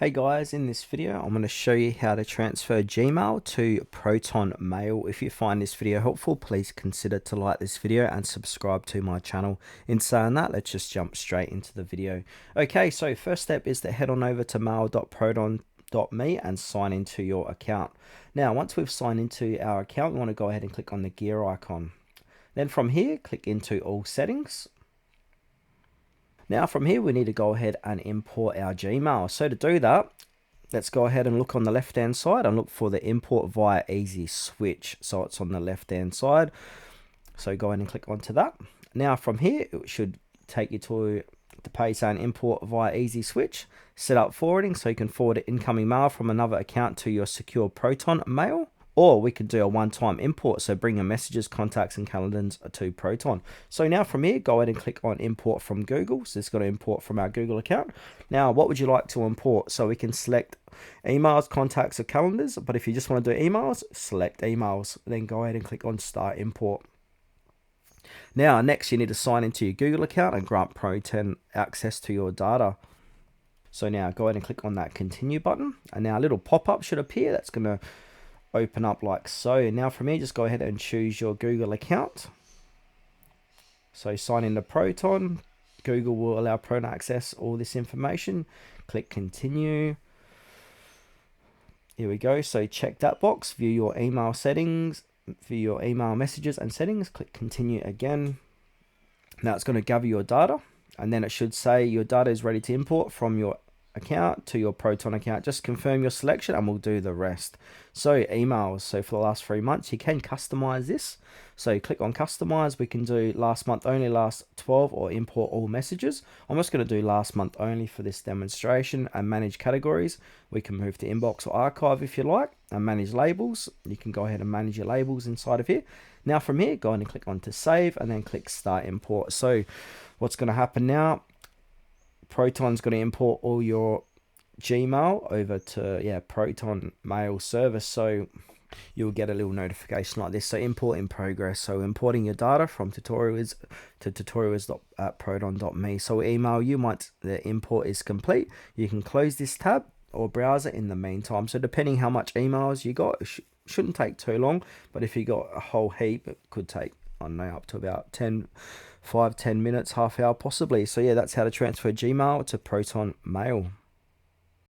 Hey guys, in this video I'm going to show you how to transfer Gmail to Proton Mail. If you find this video helpful, please consider to like this video and subscribe to my channel. In saying that, let's just jump straight into the video. Okay, so first step is to head on over to mail.proton.me and sign into your account. Now, once we've signed into our account, we want to go ahead and click on the gear icon. Then from here, click into all settings. Now from here, we need to go ahead and import our Gmail. So to do that, let's go ahead and look on the left hand side and look for the import via easy switch. So it's on the left hand side. So go ahead and click onto that. Now from here, it should take you to the page saying import via easy switch. Set up forwarding so you can forward incoming mail from another account to your secure Proton mail. Or we could do a one-time import, so bring your messages, contacts, and calendars to Proton. So now from here, go ahead and click on import from Google. So it's got to import from our Google account. Now, what would you like to import? So we can select emails, contacts, or calendars. But if you just want to do emails, select emails. Then go ahead and click on start import. Now, next you need to sign into your Google account and grant Proton access to your data. So now go ahead and click on that continue button. And now a little pop-up should appear. That's going to open up like so. Now from here, just go ahead and choose your Google account. So sign into Proton. Google will allow Proton to access all this information. Click continue. Here we go. So check that box, view your email settings, view your email messages and settings. Click continue again. Now it's going to gather your data, and then it should say your data is ready to import from your account to your Proton account. Just confirm your selection and we'll do the rest. So emails, so for the last 3 months you can customize this. So click on customize. We can do last month only, last 12, or import all messages. I'm just going to do last month only for this demonstration. And manage categories, we can move to inbox or archive if you like. And manage labels, you can go ahead and manage your labels inside of here. Now from here, go ahead and click on to save and then click start import. So what's going to happen now, Proton's going to import all your Gmail over to Proton mail service. So you'll get a little notification like this. So import in progress. So importing your data from tutorials to tutorials.proton.me. So we'll email you once the import is complete. You can close this tab or browser in the meantime. So depending how much emails you got, it shouldn't take too long. But if you got a whole heap, it could take, I don't know, up to about 5-10 minutes, half hour possibly. So yeah, that's how to transfer Gmail to Proton Mail.